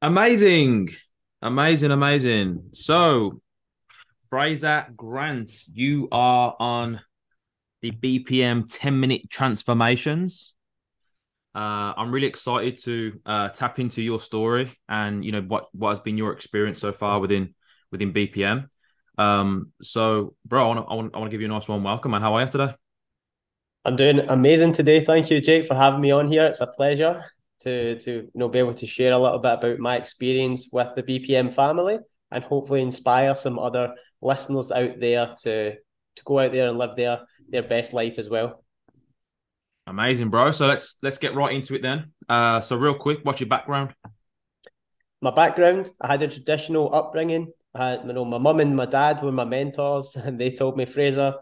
Amazing. Amazing, amazing. So, Fraser Grant, you are on the BPM 10-minute transformations. I'm really excited to tap into your story and what has been your experience so far within BPM. So, bro, I want to give you a nice warm welcome, man. How are you today? I'm doing amazing today. Thank you, Jake, for having me on here. It's a pleasure to be able to share a little bit about my experience with the BPM family and hopefully inspire some other listeners out there to go out there and live their best life as well. Amazing, bro. So let's get right into it then. So real quick, what's your background? My background, I had a traditional upbringing. My mum and my dad were my mentors, and they told me, Fraser,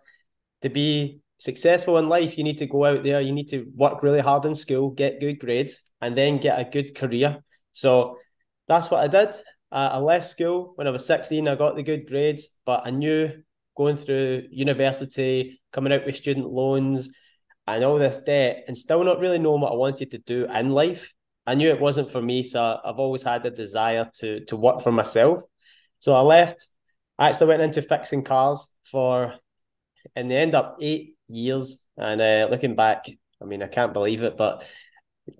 to be successful in life, you need to go out there, you need to work really hard in school, get good grades, and then get a good career. So that's what I did. I left school when I was 16. I got the good grades, but I knew going through university, coming out with student loans, and all this debt, and still not really knowing what I wanted to do in life. I knew it wasn't for me, so I've always had a desire to work for myself. So I left. I actually went into fixing cars for and they end up 8 years. And looking back, I mean, I can't believe it, but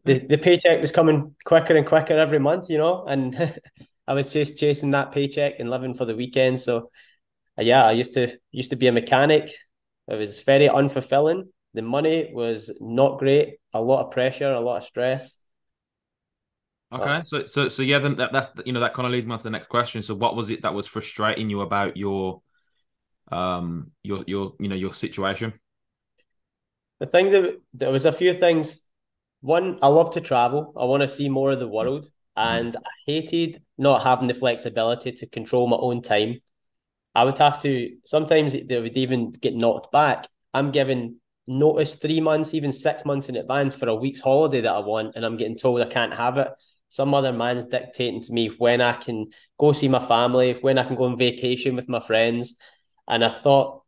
the paycheck was coming quicker and quicker every month, and I was just chasing that paycheck and living for the weekend. So yeah, I used to be a mechanic. It was very unfulfilling. The money was not great, a lot of pressure, a lot of stress. Okay, But so yeah, then that's that kind of leads me on to the next question. So what was it that was frustrating you about your situation? the thing that there was a few things. One, I love to travel. I want to see more of the world. Mm-hmm. And I hated not having the flexibility to control my own time. I would have to, sometimes they would even get knocked back. I'm given notice 3 months, even 6 months in advance for a week's holiday that I want, and I'm getting told I can't have it. Some other man's dictating to me when I can go see my family, when I can go on vacation with my friends. And I thought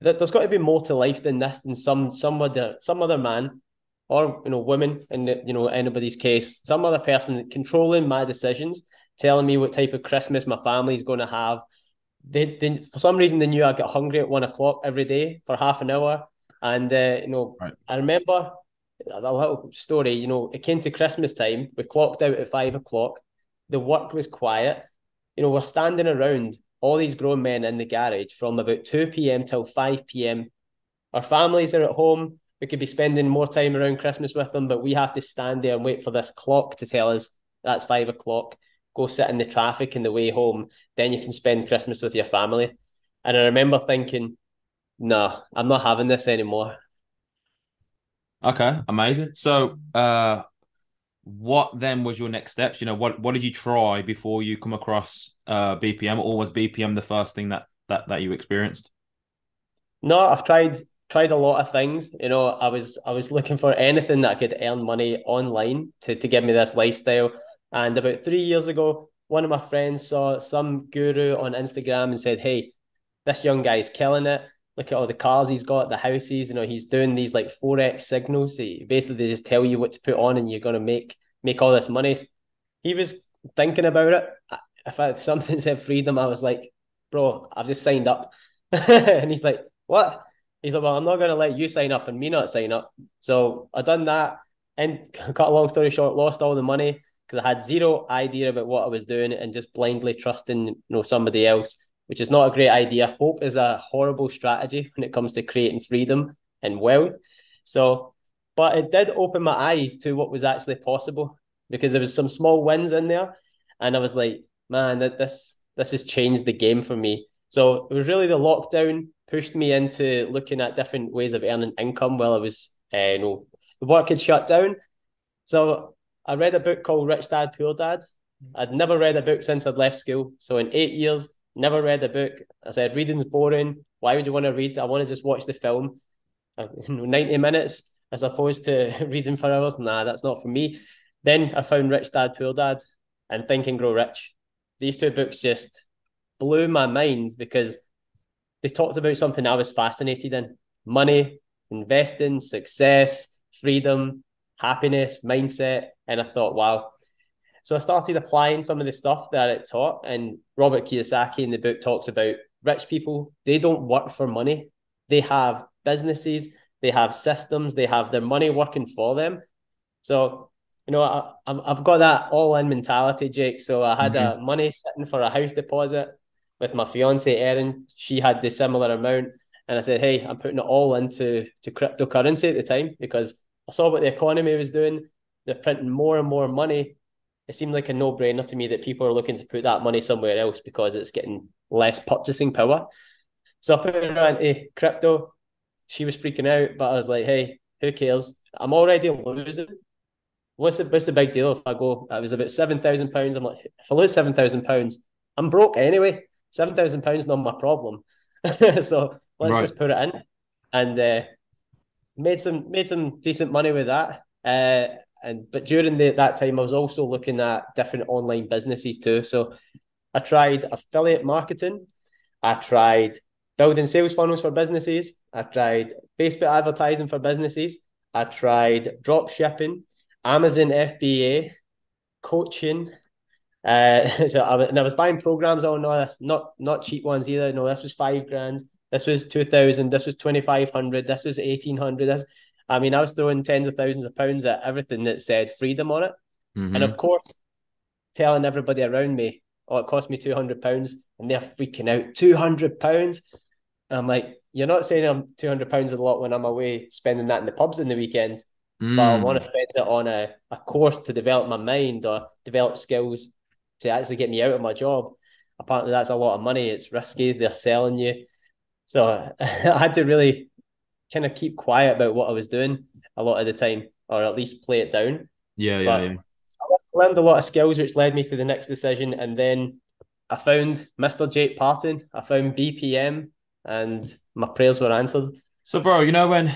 that there's got to be more to life than this, than some other man or women in anybody's case, some other person controlling my decisions, telling me what type of Christmas my family's going to have. They for some reason they knew I get hungry at 1 o'clock every day for half an hour, and Right. I remember a little story. It came to Christmas time. We clocked out at 5 o'clock. The work was quiet. We're standing around all these grown men in the garage from about 2 p.m. till 5 p.m. Our families are at home. We could be spending more time around Christmas with them, but we have to stand there and wait for this clock to tell us that's 5 o'clock. Go sit in the traffic in the way home. Then you can spend Christmas with your family. And I remember thinking, no, I'm not having this anymore. Okay, amazing. So, what then was your next steps? What did you try before you come across BPM, or was BPM the first thing that you experienced? No, I've tried a lot of things. I was looking for anything that I could earn money online to give me this lifestyle. And about 3 years ago, one of my friends saw some guru on Instagram and said, "Hey, this young guy's killing it. Look at all the cars he's got, the houses. He's doing these like forex signals. Basically, they just tell you what to put on, and you're gonna make all this money." He was thinking about it. If something said freedom, I was like, "Bro, I've just signed up." And he's like, "What?" He's like, "Well, I'm not gonna let you sign up and me not sign up." So I done that, and cut a long story short, lost all the money because I had zero idea about what I was doing and just blindly trusting somebody else, which is not a great idea. Hope is a horrible strategy when it comes to creating freedom and wealth. So, but it did open my eyes to what was actually possible because there was some small wins in there, and I was like, man, this has changed the game for me. So it was really the lockdown pushed me into looking at different ways of earning income while I was, the work had shut down. So I read a book called Rich Dad Poor Dad. I'd never read a book since I'd left school. So in 8 years, never read a book. I said, reading's boring. Why would you want to read? I want to just watch the film. 90 minutes as opposed to reading for hours. Nah, that's not for me. Then I found Rich Dad Poor Dad and Think and Grow Rich. These two books just blew my mind because they talked about something I was fascinated in: money, investing, success, freedom, happiness, mindset. And I thought, wow. So I started applying some of the stuff that it taught. And Robert Kiyosaki in the book talks about rich people, they don't work for money. They have businesses, they have systems, they have their money working for them. So, I've got that all in mentality, Jake. So I had Mm-hmm. money sitting for a house deposit with my fiance, Erin. She had the similar amount. And I said, hey, I'm putting it all into cryptocurrency at the time because I saw what the economy was doing. They're printing more and more money. It seemed like a no-brainer to me that people are looking to put that money somewhere else because it's getting less purchasing power. So I put it into crypto. She was freaking out, but I was like, hey, who cares? I'm already losing. What's the big deal if I go? It was about £7,000. I'm like, if I lose £7,000, I'm broke anyway. £7,000 not my problem. So let's Right. just put it in, and made some decent money with that. But during that time, I was also looking at different online businesses too. So I tried affiliate marketing. I tried building sales funnels for businesses. I tried Facebook advertising for businesses. I tried drop shipping, Amazon FBA, coaching. And I was buying programs. Oh no, that's not cheap ones either. No, this was 5 grand. This was 2,000. This was 2,500. This was 1,800. I mean, I was throwing tens of thousands of pounds at everything that said freedom on it. And Mm-hmm. of course, telling everybody around me, oh, it cost me £200, and they're freaking out. £200. I'm like, you're not saying I'm £200 a lot when I'm away spending that in the pubs in the weekend, but I want Mm. to spend it on a course to develop my mind or develop skills to actually get me out of my job. Apparently, that's a lot of money. It's risky. They're selling you. So I had to really kind of keep quiet about what I was doing a lot of the time, or at least play it down. Yeah, yeah, But yeah. I learned a lot of skills, which led me to the next decision. And then I found Mr. Jake Parton. I found BPM, and my prayers were answered. So, bro, when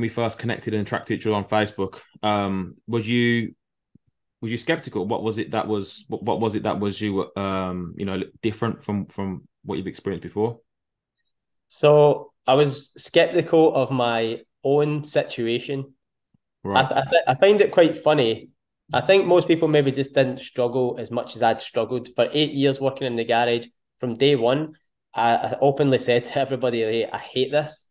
we first connected and tracked each other on Facebook, was you skeptical? What was it that was you different from what you've experienced before? So I was skeptical of my own situation. Right. I find it quite funny. I think most people maybe just didn't struggle as much as I'd struggled. For 8 years working in the garage, from day one, I openly said to everybody, hey, I hate this.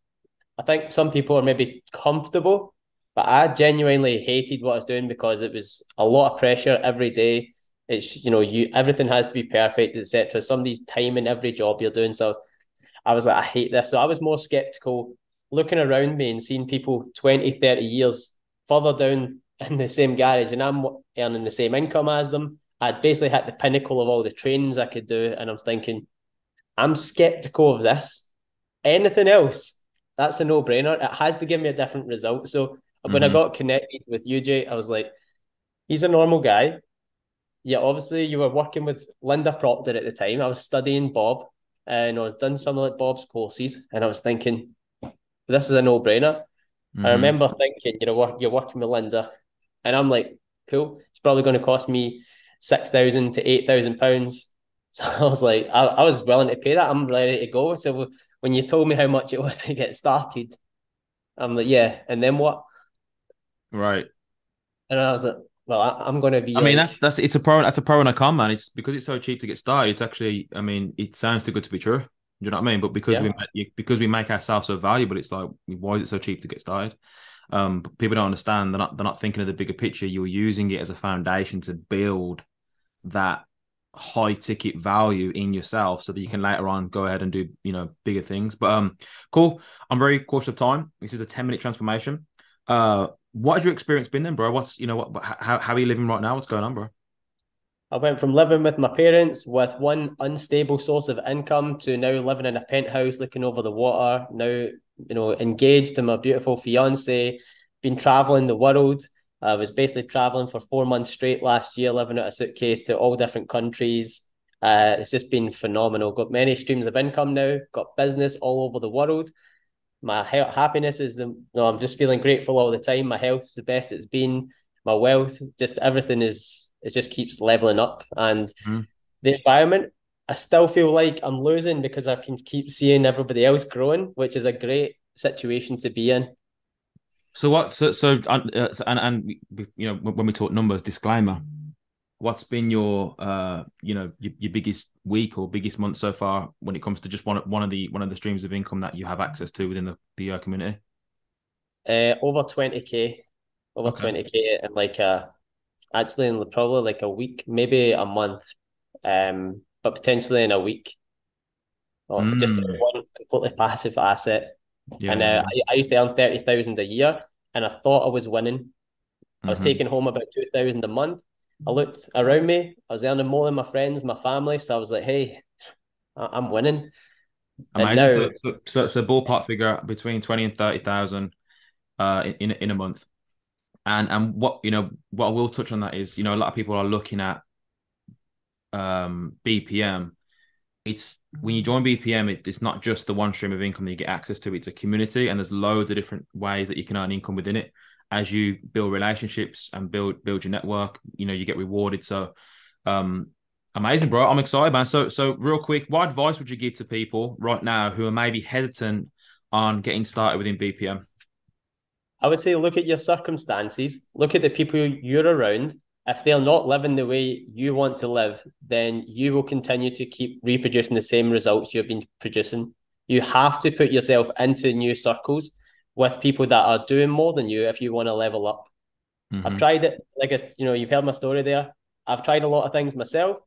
I think some people are maybe comfortable, but I genuinely hated what I was doing because it was a lot of pressure every day. It's you everything has to be perfect, etc. Somebody's time in every job you're doing. So I was like, I hate this. So I was more skeptical looking around me and seeing people 20, 30 years further down in the same garage, and I'm earning the same income as them. I'd basically hit the pinnacle of all the trainings I could do. And I'm thinking, I'm skeptical of this. Anything else, that's a no-brainer. It has to give me a different result. So when I Mm-hmm. got connected with you, Jay, I was like, he's a normal guy. Yeah, obviously you were working with Linda Proctor at the time. I was studying Bob, and I was done some of like Bob's courses, and I was thinking, this is a no-brainer. I Mm-hmm. remember thinking, you're working with Linda, and I'm like, cool. It's probably going to cost me 6,000 to £8,000. So I was like, I was willing to pay that. I'm ready to go. So when you told me how much it was to get started, I'm like, yeah. And then what? Right. And I was like, well, I'm going to be I mean, like, that's a pro and a con, man. It's because it's so cheap to get started. It's actually, I mean, it sounds too good to be true. Do you know what I mean? But yeah, because we make ourselves so valuable, it's like, why is it so cheap to get started? But people don't understand. They're not thinking of the bigger picture. You're using it as a foundation to build that high ticket value in yourself, so that you can later on go ahead and do bigger things. But cool. I'm very cautious of time. This is a 10-minute transformation. What has your experience been then, bro? What's what how are you living right now? What's going on, bro? I went from living with my parents with one unstable source of income to now living in a penthouse looking over the water. Now, engaged to my beautiful fiance, been traveling the world. I was basically traveling for 4 months straight last year, living out a suitcase to all different countries. It's just been phenomenal. Got many streams of income now, got business all over the world. My happiness is no, I'm just feeling grateful all the time. My health is the best it's been. My wealth, just everything it just keeps leveling up. And Mhm. the environment, I still feel like I'm losing because I can keep seeing everybody else growing, which is a great situation to be in. So what? So and when we talk numbers, disclaimer. what's been your your biggest week or biggest month so far when it comes to just one of the streams of income that you have access to within the PO community? Over 20K, over Okay. 20K in like actually in probably like a week, maybe a month, but potentially in a week. Or just Mm. one completely passive asset. Yeah, And yeah, yeah. I used to earn 30,000 a year, and I thought I was winning. I was Hmm. taking home about 2,000 a month. I looked around me, I was earning more than my friends, my family. So I was like, hey, I'm winning. And Amazing. now So ballpark figure between 20 and 30,000 in a month. And what I will touch on that is, a lot of people are looking at BPM. It's when you join BPM, it's not just the one stream of income that you get access to, it's a community, and there's loads of different ways that you can earn income within it. As you build relationships and build your network, you get rewarded. So um amazing, bro. I'm excited, man. So real quick, what advice would you give to people right now who are maybe hesitant on getting started within BPM? I would say look at your circumstances, look at the people you're around. If they're not living the way you want to live, then you will continue to keep reproducing the same results you've been producing. You have to put yourself into new circles with people that are doing more than you if you want to level up. I've Hmm. tried it, like you've heard my story there. I've tried a lot of things myself.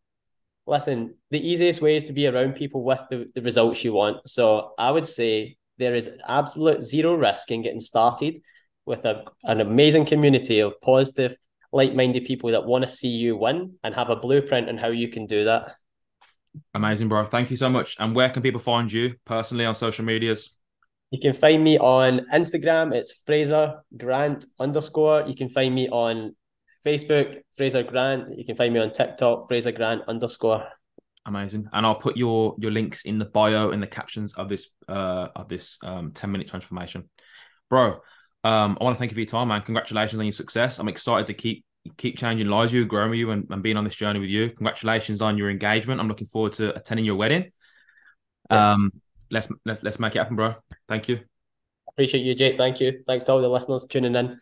Listen, the easiest way is to be around people with the results you want. So I would say there is absolute zero risk in getting started with an amazing community of positive, like-minded people that want to see you win and have a blueprint on how you can do that. Amazing, bro. Thank you so much. And where can people find you personally on social medias? You can find me on Instagram. It's Fraser Grant underscore. You can find me on Facebook, Fraser Grant. You can find me on TikTok, Fraser Grant underscore. Amazing. And I'll put your links in the bio in the captions of this 10-minute transformation. Bro, I want to thank you for your time, man. Congratulations on your success. I'm excited to keep changing lives you, growing with you, and being on this journey with you. Congratulations on your engagement. I'm looking forward to attending your wedding. Um, Yes. let's make it happen, bro. Thank you. Appreciate you, Jake. Thank you. Thanks to all the listeners tuning in.